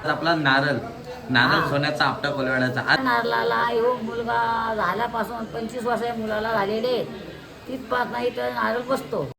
आपला नारळ सोन्याचा आपटा कोलवाड्याचा. नारळाला येऊ मुलगा झाल्यापासून 25 वर्ष मुलाला झालेले तिथपास नाही तर नारळ बसतो.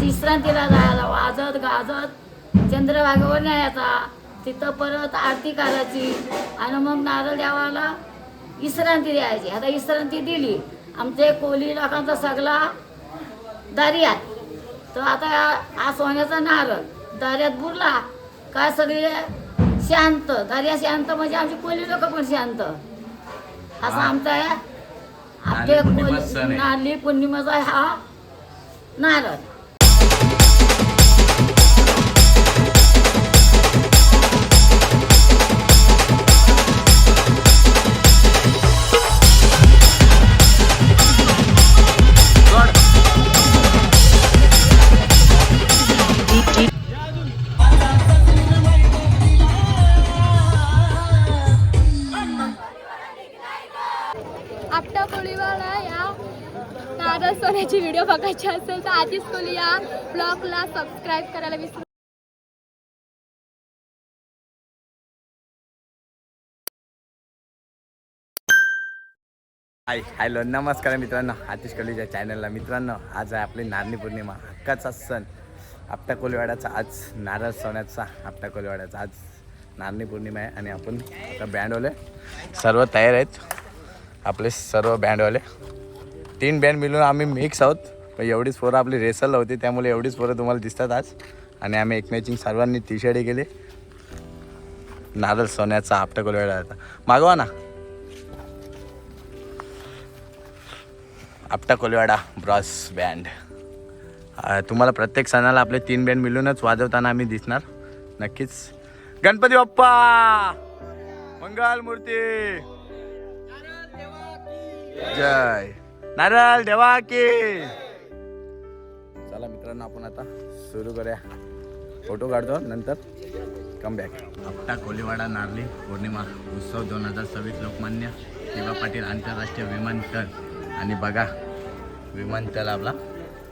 विश्रांतीला जायला वाजत गाजत चंद्रभागेवर न्यायचा, तिथं परत आरती करायची आणि मग नारळ देवाला विश्रांती द्यायची. आता विश्रांती दिली आमचे कोली लोकांचा सगळा दर्यात, तर आता हा सोन्याचा नारळ दर्यात बुडला काय सगळे शांत, दर्या शांत म्हणजे आमची कोली लोक पण शांत. असा आमचा आपल्या नारळी पौर्णिमेचा हा नारळ. आपटा कोळीवाडा या नारळ सोन्याची व्हिडिओ बघायची असेल तर आधीच कोली या ब्लॉगला सबस्क्राईब करायला विसरू. हॅलो नमस्कार मित्रांनो, आतिश कोहलीच्या चॅनलला. मित्रांनो, आज आहे आपली नारळी पौर्णिमा, हक्काचा सण आपटा कोळीवाड्याचा. आज नारळ सोन्याचा आपटा कोळीवाड्याचा आज नारळी पौर्णिमा आहे आणि आपण आता बँडवाले सर्व तयार आहेत. आपले सर्व बँडवाले 3 बँड मिळून आम्ही मिक्स आहोत. पण एवढीच पोरं आपली रेसल होती, त्यामुळे एवढीच पोरं तुम्हाला दिसतात आज. आणि आम्ही एक मॅचिंग सर्वांनी टी शर्ट केले नारळ सोन्याचा आपटा कोळीवाड्याचा. मागवा ना आपटा कोळीवाडा ब्रॉस बँड. तुम्हाला प्रत्येक सणाला आपले 3 बँड मिळूनच वाजवताना आम्ही दिसणार नक्कीच. गणपती बाप्पा मंगल मूर्ती जय, नारळ देवा की. चला मित्रांनो, आपण आता सुरू करूया. फोटो काढतो, नंतर कम बॅक. आपटा कोळीवाडा नारळी पौर्णिमा उत्सव 2026 लोकमान्य टिळक पाटील आंतरराष्ट्रीय विमानतळ. आणि बघा विमानतळ आपला,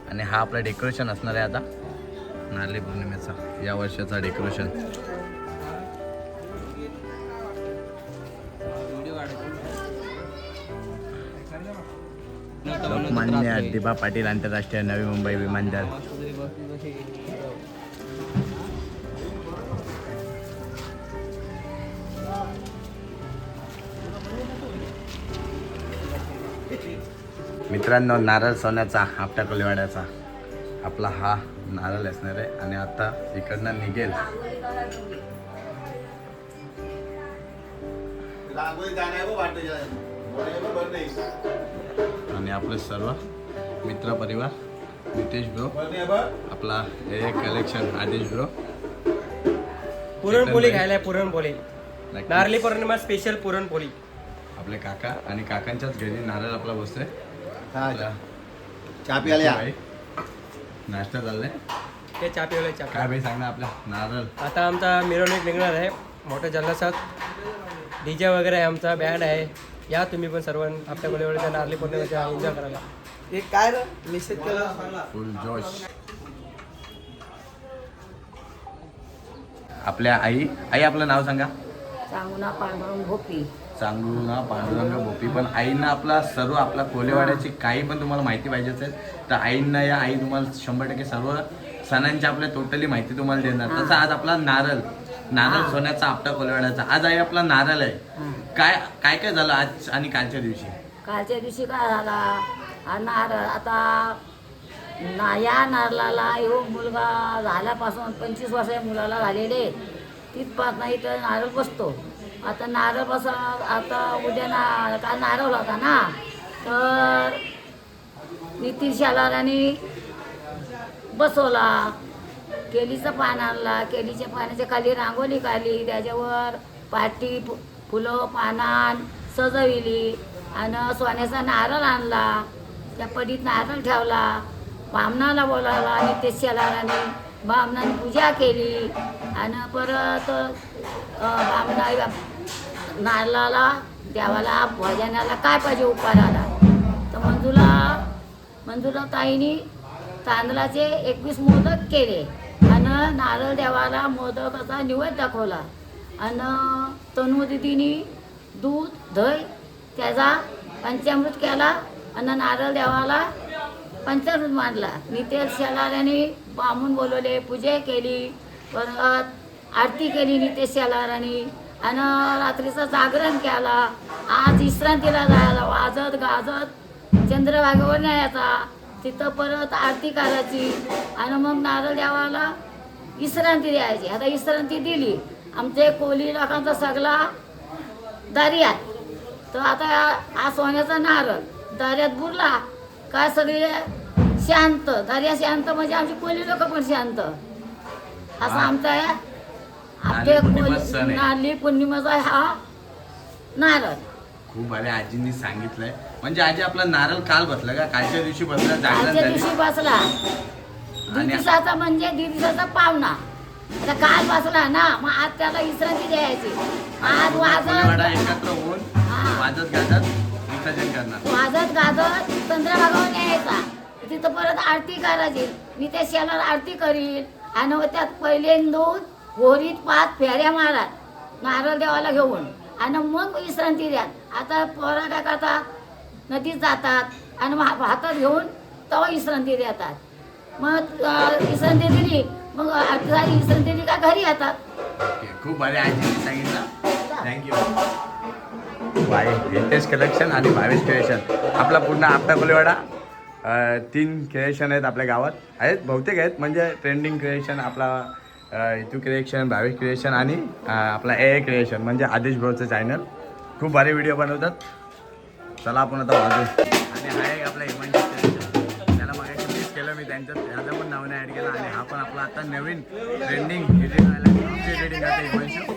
आणि हा आपला डेकोरेशन असणार आहे आता नारळी पौर्णिमेचा या वर्षाचा डेकोरेशन. लोकमान्य टिळक पाटील आंतरराष्ट्रीय नवी मुंबई विमानतळ. मित्रांनो, नारळ सोन्याचा आपटा कोळीवाड्याचा आपला हा नारळ असणार आहे. आणि आता इकडनं निघेल आणि आपले सर्व मित्र परिवार, नितेश ब्रो, आपला हे कलेक्शन आदेश ब्रो, पुरणपोळी खायला. पुरणपोळी नारळी पौर्णिमा स्पेशल पुरणपोळी. आपले काका आणि काकांच्याच घरी नारळ आपला बसतोय. चहा प्यायला नाश्ता चाललाय. ते चहा पिवले. चहा काय भाई सांग ना आपला नारळ. आता आमचा मिरवणूक निघणार आहे मोठ्या जल्लोषात. डीजे वगैरे आहे, आमचा बँड आहे. या तुम्ही पण सर्व आपल्या कोळीवाड्याच्या नारळी पौर्णिमेच्या एन्जॉय करायला. एक काय निषेध केला फुल जोश. आपल्या आई आपलं नाव सांगा. चांगुना पांडुरंग भोपी. चांगुना पांडुरंग भोपी. पण आईंना आपला कोलेवाड्याची काही पण तुम्हाला माहिती पाहिजे असेल तर आईंना या आई तुम्हाला 100% सर्व सणांची आपल्या टोटली माहिती तुम्हाला देणार. तसं आज आपला नारळ सोन्याचा आपटा कोलेवाड्याचा आज आई आपला नारळ आहे. काय काय झालं आज आणि कालच्या दिवशी? कालच्या दिवशी काय झाला, हा नारळ आता या नारळाला यो मुलगा झाल्यापासून 25 वर्ष मुलाला झालेले, तिथपासून इथं नारळ बसतो. आता नारळ बसा आता उद्या काल नारळ होता ना, तर नितीन शेलारांनी बसवला. केलीचं पान आणला, केलीच्या पानाच्या खाली रांगोळी काढली, त्याच्यावर पाटी फुलं पानान सजविली आणि सोन्याचा नारळ आणला, त्या पडीत नारळ ठेवला. बामणाला बोलावला आणि ते शेलाराने बामणाने पूजा केली आणि परत बामणा नारळाला देवाला भजनाला काय पाहिजे उपाराला, तर मंजुला ताईनी तांदळाचे 21 मोदक केले आणि नारळ देवाला मोदकाचा निवेद दाखवला आणि तनू दिदीनी दूध दही त्याचा पंचामृत केला आणि नारळ देवाला पंचामृत मांडला. नितेश शेलारांनी बामून बोलवले, पूजा केली, परत आरती केली नितेश शेलारांनी आणि रात्रीचं जागरण केला. आज विश्रांतीला जायला वाजत गाजत चंद्रभागेवर न्यायचा, तिथं परत आरती करायची आणि मग नारळ देवाला विश्रांती द्यायची. आता विश्रांती दिली. आमचे कोली लोकांचा सगळा दर्यात, तर आता हा सोन्याचा नारळ दर्यात बुडला काय सगळे शांत, दर्या शांत म्हणजे आमची कोली लोक पण शांत. असं आमचा नारळी पौर्णिमेचा हा नारळ. खूप भारी आजींनी सांगितलंय. म्हणजे आजी आपला नारळ काल बसला का? कालच्या दिवशी बसला, जागरण कालच्या झाली दिवशी बसला. दिवसाचा म्हणजे दिवसाचा पावणा. आता काल बसला ना, मग आज त्याला विश्रांती द्यायची. आज कोलेवाडा एकत्र होऊन वाजत गाजत विसर्जन करणार. वाजत गाजत चंद्रभागावर न्यायचा, तिथं परत आरती करायची. मी त्या शेलाला आरती करील आणि त्यात पहिल्यांदून होरीत 5 फेऱ्या मारत नारळ देवाला घेऊन आणि मग विश्रांती द्या. आता पोरा काय करतात, नदीत जातात आणि मग हातात घेऊन तेव्हा विश्रांती देतात. मग विश्रांती दिली, मग आरती झाली, विश्रांती दिली का घरी येतात. खूप भारी आजींनी सांगितलं. थँक्यू. व्हिंटेज कलेक्शन आणि भावेश क्रिएशन आपला पूर्ण आपटा कोलेवाडा 3 क्रिएशन आहेत आपल्या गावात आहेत, बहुतेक आहेत. म्हणजे ट्रेंडिंग क्रिएशन आपला इथू क्रिएशन, भावेश क्रिएशन आणि आपला ए क्रिएशन म्हणजे आदेश भाऊचं चॅनल. खूप भारी व्हिडिओ बनवतात. चला आपण आता वाजू. आणि हा एक आपला हिमांशू क्रिएशन, त्याला मागे मिस केलं मी, त्याचं पण नावाने ॲड केलं. आणि हा पण आपला आता नवीन ट्रेंडिंग एडिटिंग आता हिमांशू.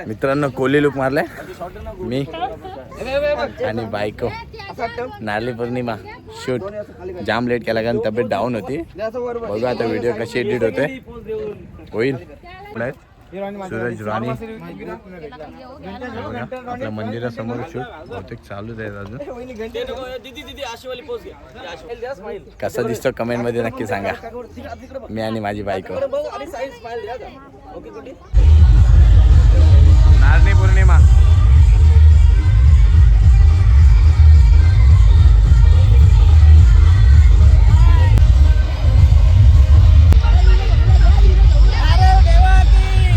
मित्रांनो कोली लुक मारलाय मी आणि बायको. नारळी पौर्णिमा शूट जाम लेट केला कारण तब्येत डाऊन होती. बघू आता व्हिडिओ कशी एडिट होते होईल. सूरज राणी आपल्या मंदिरासमोर शूट बहुतेक चालूच आहे अजून. कसा दिसतो कमेंट मध्ये नक्की सांगा, मी आणि माझी बायको. नारळी पौर्णिमा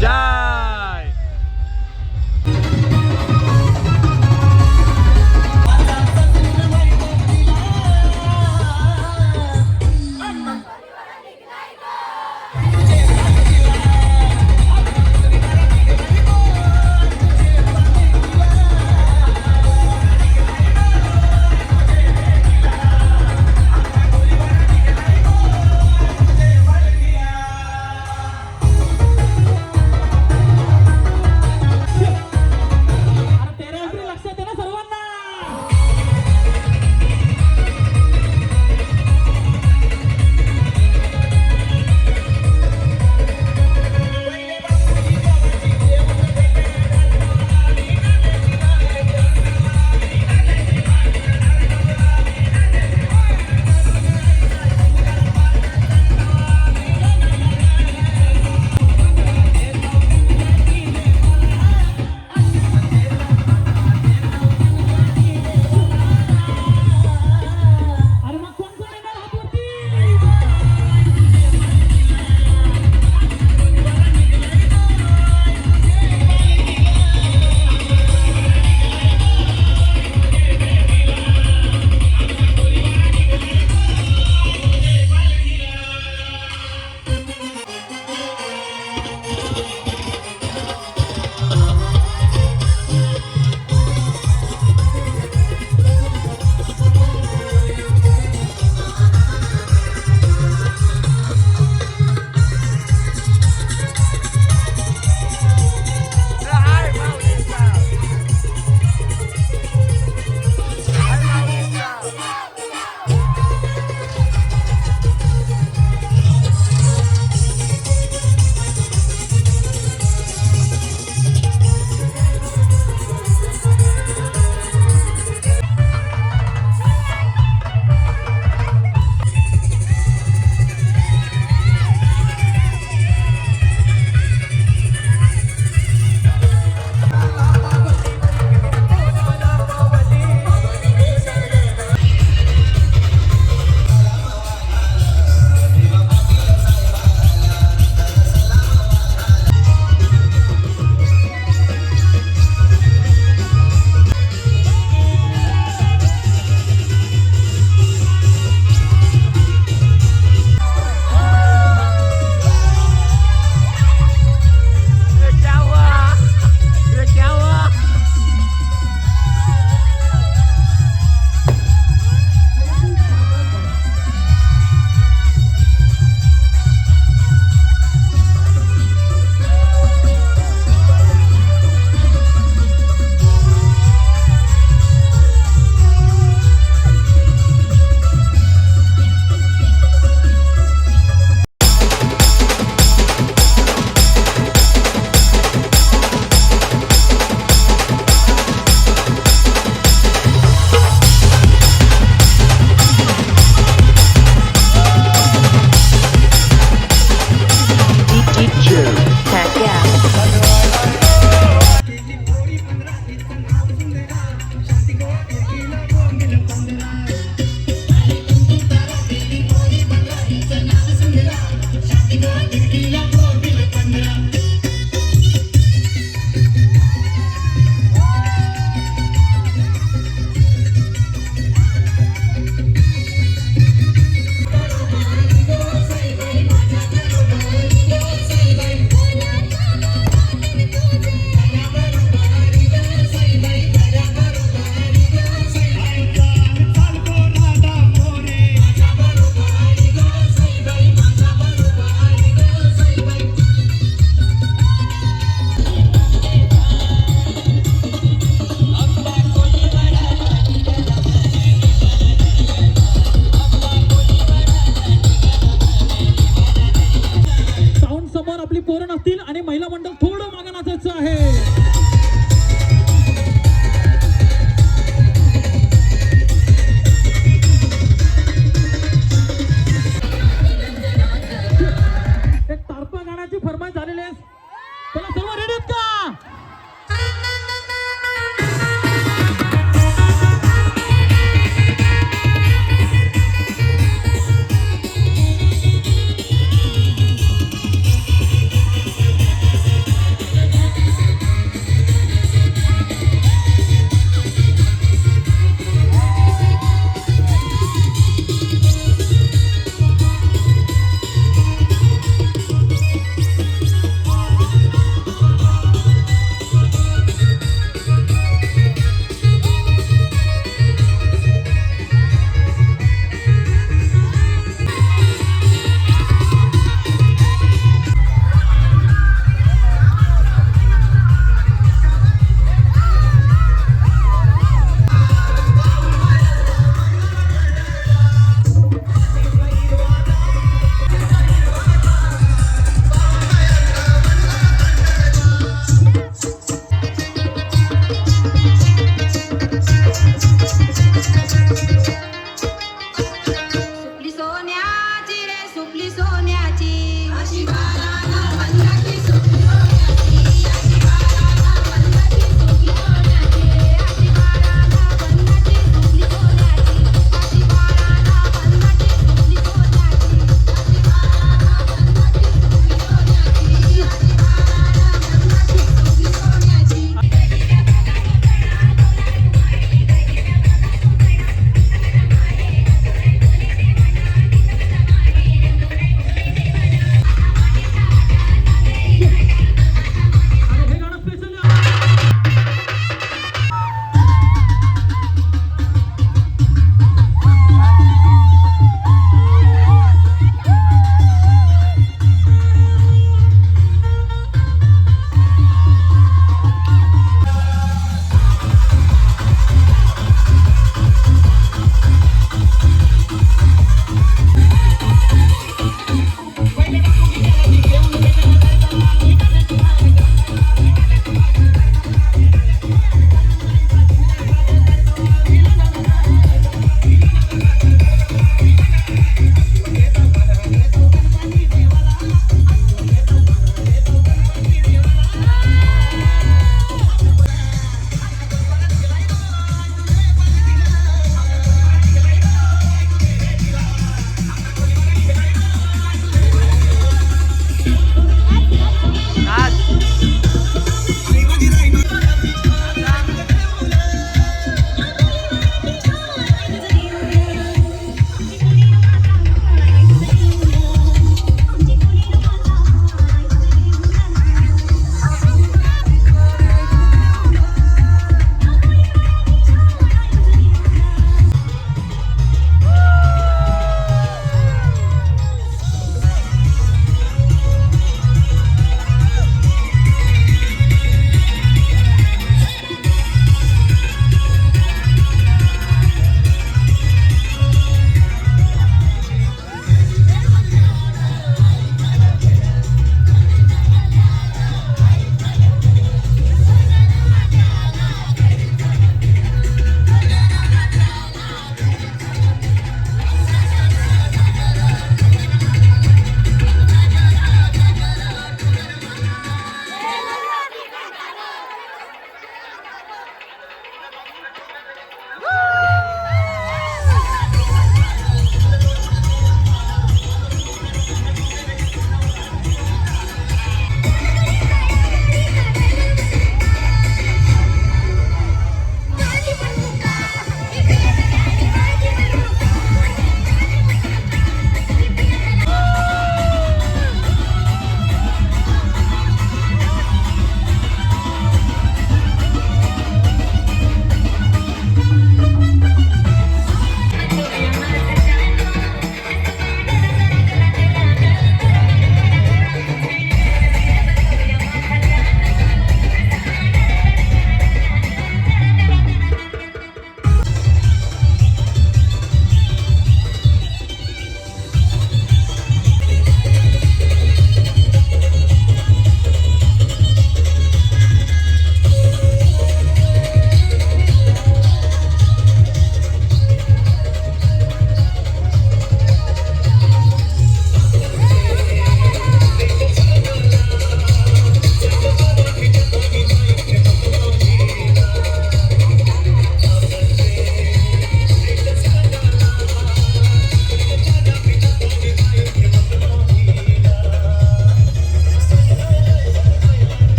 जय.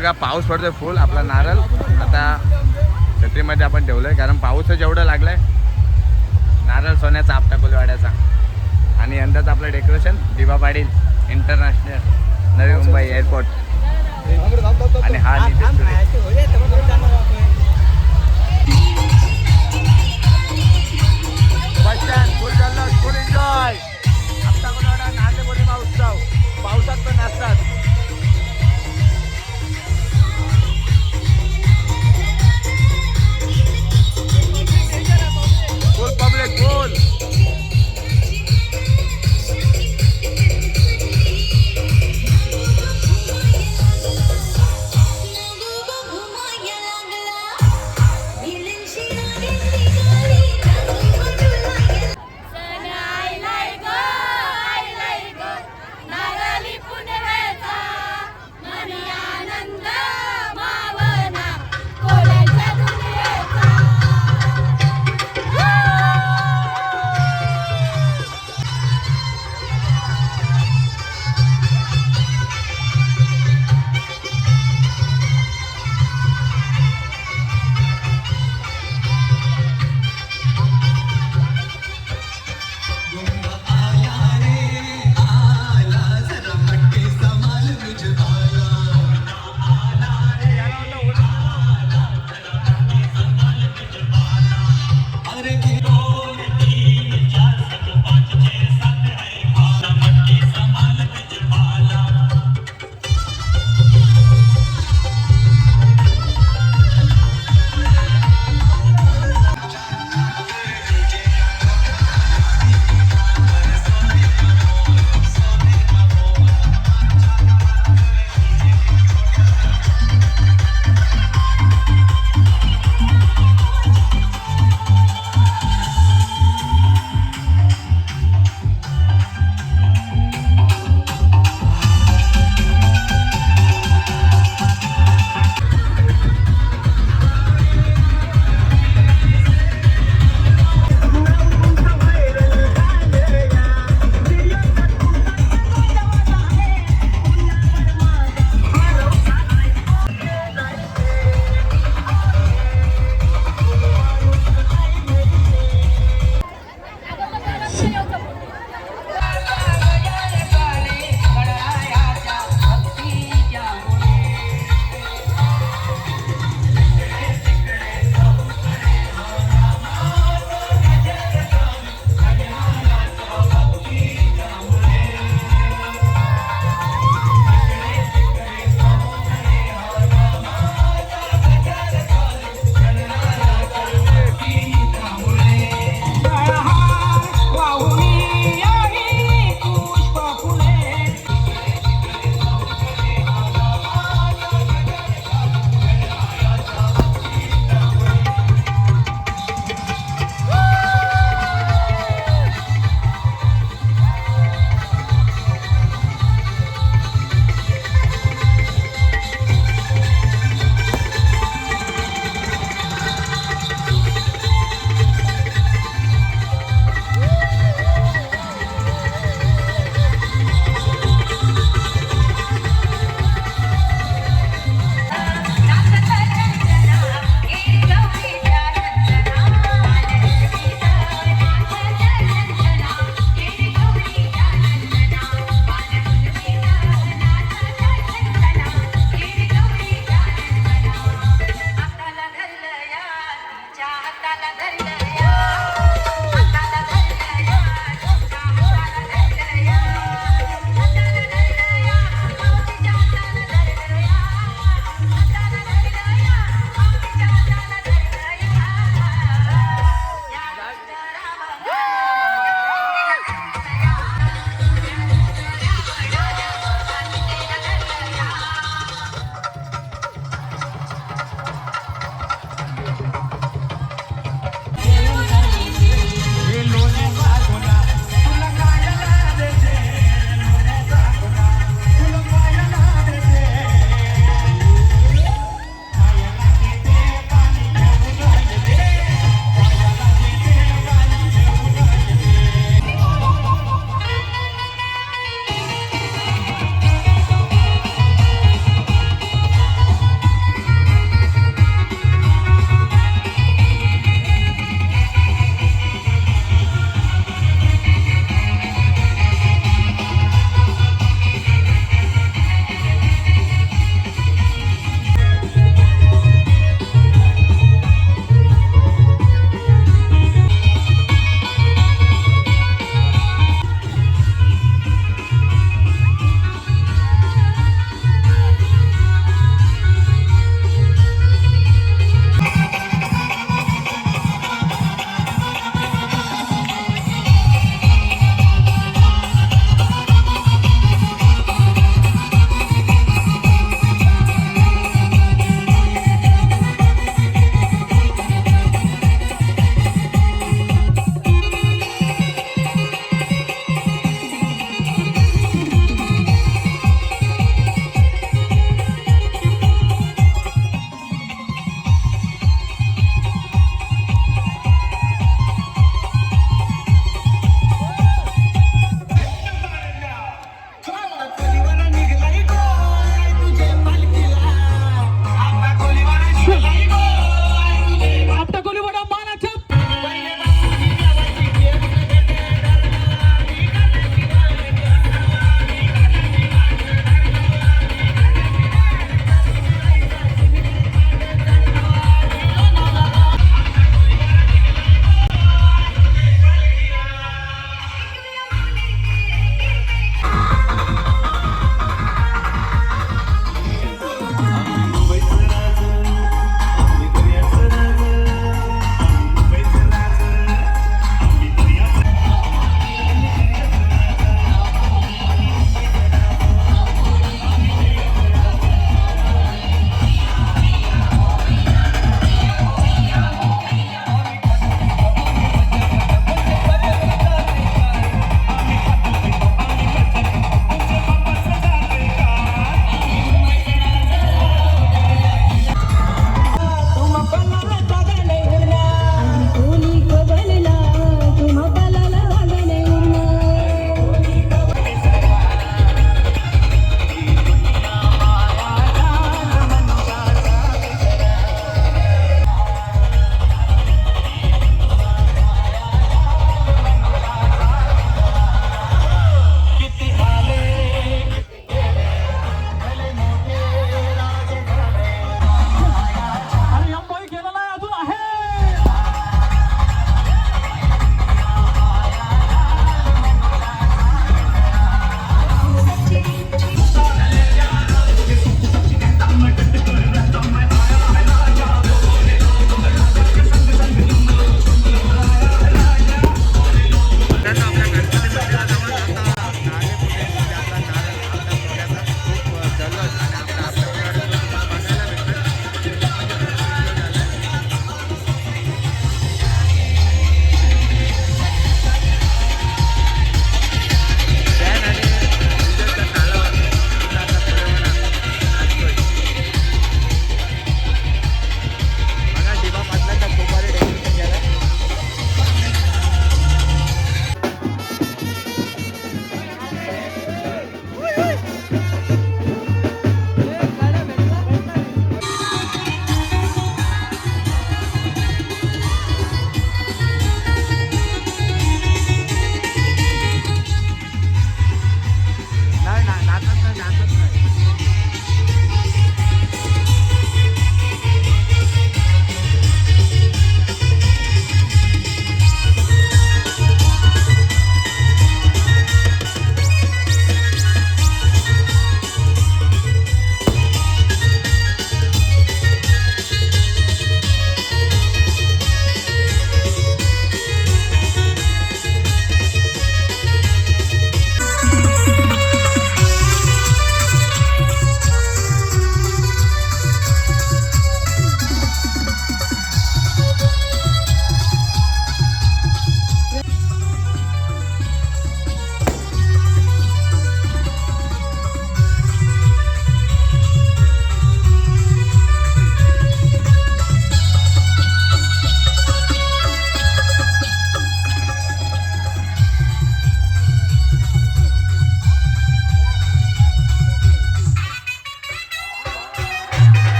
बघा पाऊस पडतोय फुल. आपला नारळ आता छत्रीमध्ये आपण ठेवलंय कारण पाऊसच एवढं लागलाय. नारळ सोन्याचा आपटा कोलीवाड्याचा. आणि यंदाचं आपलं डेकोरेशन दिवा पाटील इंटरनॅशनल नवी मुंबई एअरपोर्ट. आणि हा नितेश सुरे. बस स्टँड फुल जल्लोष, फुल एन्जॉय. आपटा कोलीवाडा नारळी पौर्णिमा उत्सव. पावसात पण नाचतात. फुल पब्लिक फुल. सणाई लाय ग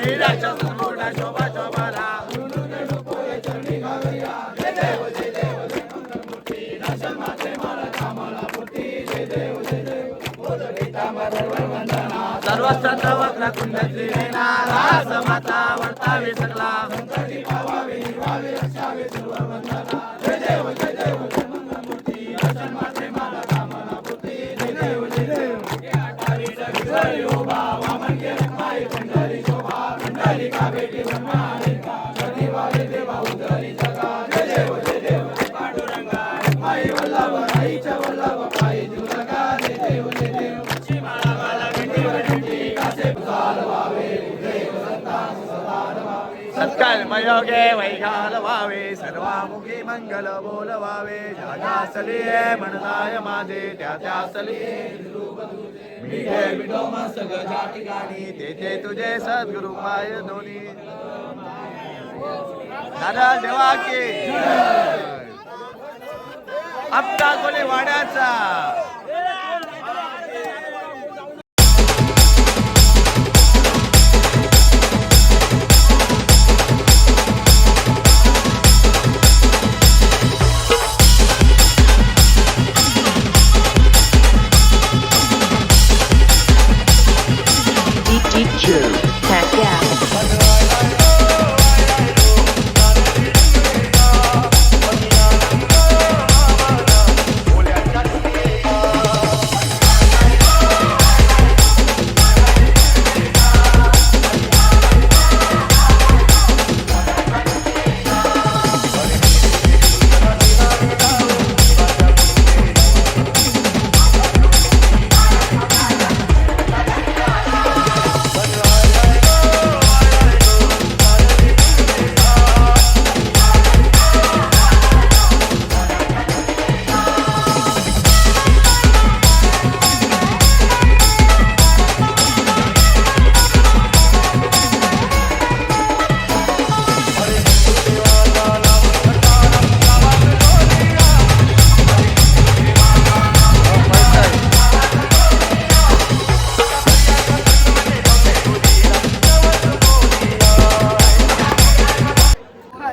नाही राक्षस मोठा शोभा शोभाला सर्वस्त्र वक्र कुंड त्रिवेणा रास माता वर्तावे सकला सत्काल मयोगे वैघाल व्हावे सर्वामुखी मंगल बोलवावे ज्या त्यासली म्हणताय माझे त्या त्यासली मी घे विडो मस्तक ज्या ठिकाणी तेथे तुझे सद्गुरु पाय दोन्ही दादा देवा की आपटा कोली वाड्याचा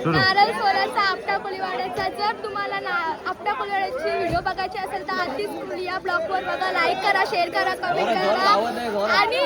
नारळ सोलाचा आपटा कोळीवाड्याचा जर तुम्हाला आपटा कोळीवाड्याची व्हिडिओ बघायची असेल तर आधीच या ब्लॉगवर बघा, लाईक करा, शेअर करा, कमेंट करा आणि